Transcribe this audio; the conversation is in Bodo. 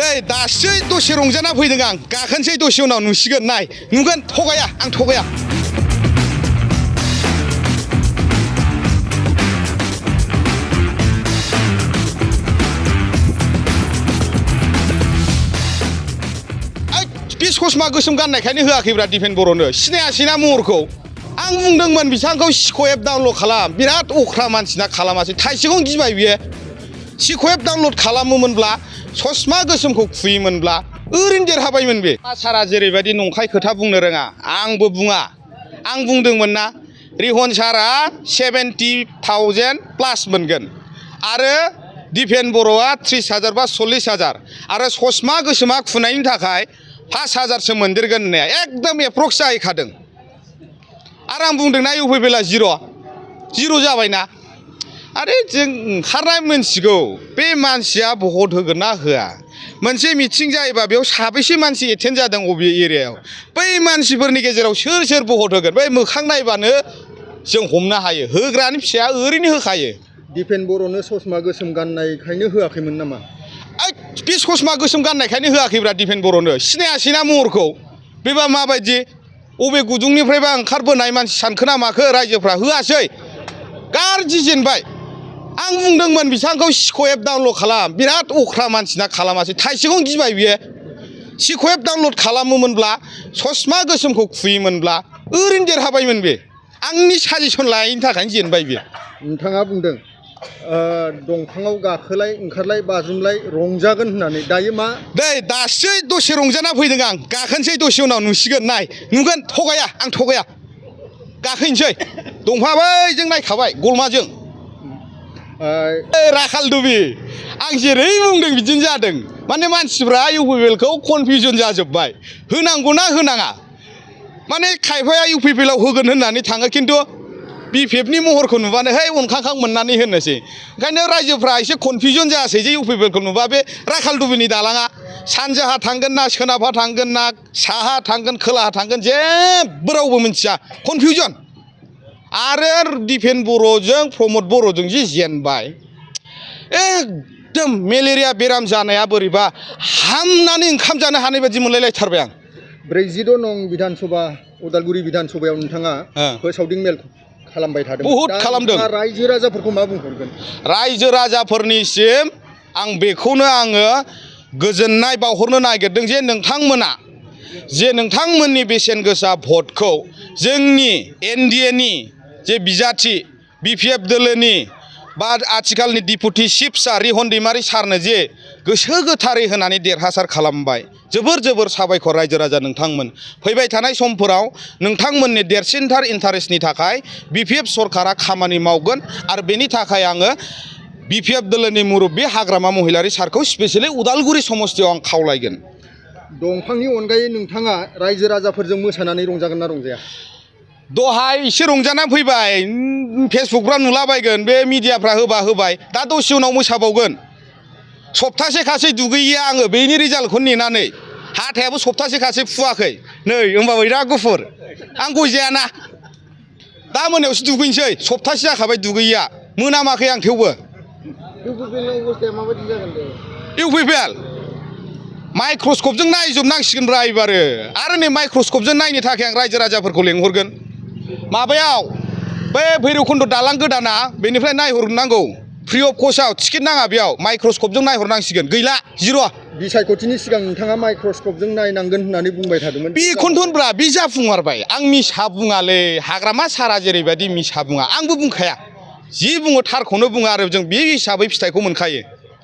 दै दासो दसे रंजाना फैदों आं गाखोनोसै दसे उनाव नुसिगोन नाय नुगोन थगाया आं थगाया बे ससमा गोसोम गाननायखायनो होआखैब्रा दिफेन बर'नो सिनायासैना महरखौ आं बुंदोंमोन बिथांखौ सिक' एप डाउनलड खालाम बिराद अख्रा मानसिना खालामासै थाइसेखौनो गिबाय बियो सिक' एप डाउनलड खालामोमोनब्ला ससमा गोसोमखौ खुयोमोनब्ला ओरैनो देरहाबायमोन बे सारा जेरैबायदि नंखाय खोथा बुंनो रोङा आंबो बुङा आं बुंदोंमोन ना रिहन सारा 70,000 प्लास मोनगोन आरो दिफेन बर'आ 30,000 बा 40,000 आरो ससमा गोसोमा खुनायनि थाखाय 5,000सो मोनदेरगोन होननाया एकदम एप्रक्स जाहैखादों आरो आं बुंदोंना इउपिपिएलआ जिर' जाबायना आरे जों ओंखारनाय मोनथिगौ बे मानसिया भट होगोन ना होआ मोनसे मिटिं जायोबा बेयाव साबैसे मानसि एटेन्ड जादों अबे एरियायाव बै मानसिफोरनि गेजेराव सोर भट होगोन बै मोखां नायबानो जों हमनो हायो होग्रानि फिसाया ओरैनो होखायो दिफेन बर'नो ससमा गोसोम गाननायखायनो होआखैमोन नामा बे ससमा गोसोम गाननायखायनो होआखैब्रा दिफेन बर'नो सिनायासैना महरखौ बेबा माबायदि अबे गुदुंनिफ्रायबा ओंखारबोनाय मानसि सानखोना माखो रायजोफ्रा होआसै गाज्रि जेनबाय आं बुंदोंमोन बिथांखौ सिक' एप डाउनलड खालाम बिराद अख्रा मानसिना खालामासै थाइसेखौनो गिबाय बियो सिक' एप डाउनलड खालामोमोनब्ला ससमा गोसोमखौ खुयोमोनब्ला ओरैनो देरहाबायमोन बे आंनि साजेसन लायैनि थाखायनो जेनबाय बियो नोंथाङा बुंदों दंफाङाव गाखोलाय ओंखारलाय बाज्रुमलाय रंजागोन होननानै दायो मा दै दासो दसे रंजाना फैदों आं गाखोनोसै दसे उनाव नुसिगोन नाय नुगोन थगाया आं थगाया गाखोनोसै दंफाङा बैजों नायखाबाय गलमाजों राखाल दुबि आं जेरै बुंदों बिदिनो जादों माने मानसिफ्रा इउपिपिएलखौ कनफिउजन जाजोब्बाय होनांगौना होनाङा माने खायफाया इउपिपिएलआव होगोन होननानै थाङो खिन्थु बिपिएफनि महरखौ नुबानो है अनखांखां मोननानै होनोसै ओंखायनो रायजोफ्रा एसे कनफिउजन जायासै जे इउपिपिएलखौ नुबा बे राखाल दुबिनि दालाङा सानजाहा थांगोन ना सोनाबहा थांगोन ना साहा थांगोन खोलाहा थांगोन जेबो रावबो मिथिया कनफिउजन आरो दिफेन बर'जों प्रमद बर'जों जि जेनबाय एकदम मेलेरिया बेराम जानाया बोरैबा हामनानै ओंखाम जानो हानाय बायदि मोनलायलायथारबाय आं 46 नं बिधानसभा उदालगुरि बिधानसभायाव नोंथाङा फोसावदिं मेल खालामबाय थादों बहुद खालामदों रायजो राजाफोरखौ मा बुंहरगोन रायजो राजाफोरनिसिम आं बेखौनो आङो गोजोननाय बावहरनो नागिरदों जे नोंथांमोना जे नोंथांमोननि बेसेन गोसा भटखौ जोंनि एनडिएनि जे बिजाथि बिपिएफ दोलोनि बा आथिखालनि डिपुटि चिफ सार रिहन दैमारि सारनो जे गोसो गोथारै होनानै देरहासार खालामबाय जोबोर साबायखर रायजो राजा नोंथांमोन फैबाय थानाय समफोराव नोंथांमोननि देरसिनथार इन्टारेस्टनि थाखाय बिपिएफ सरकारा खामानि मावगोन आरो बेनि थाखाय आङो बिपिएफ दोलोनि मुरब्बी हाग्रामा महिलारि सारखौ स्पेसियेलि उदालगुरि समस्तियाव आं खावलायगोन दंफांनि अनगायै नोंथाङा रायजो राजाफोरजों मोसानानै रंजागोन ना रंजाया दहाय एसे रंजानानै फैबाय फेसबुकफ्राव नुलाबायगोन बे मिडियाफ्रा होबाय दा दसे उनाव मोसाबावगोन सप्तासे खासै दुगैया आङो बेनि रिजाल्टखौ नेनानै हाथायाबो सप्तासे खासै फुवाखै नै होमबाबो बिराद गुफुर आं गय जायाना दा मोनायावसो दुगैनोसै सप्तासे जाखाबाय दुगैया मोनामाखै आं थेवबो इउपिपिएल माइक्रस्कपजों नायजोबनांसिगोनब्रा एबारो आरो नै माइक्रस्कपजों नायनो थाखाय आं रायजो राजाफोरखौ लेंहरगोन माबायाव बे भैरबकुन्द दालां गोदाना बेनिफ्राय नायहरनांगौ फ्रि अफ कस्टआव टिकेट नाङा बेयाव माइक्रस्कपजों नायहरनांसिगोन गैला जिर' बिसायख'थिनि सिगां नोंथाङा माइक्रस्कपजों नायनांगोन होननानै बुंबाय थादोंमोन बेखौनोथ'ब्रा बे जाफुंमारबाय आं मिसा बुङालै हाग्रामा सारा जेरैबायदि मिसा बुङा आंबो बुंखाया जि बुङो थारखौनो बुङो आरो जों बे हिसाबै फिथाइखौ मोनखायो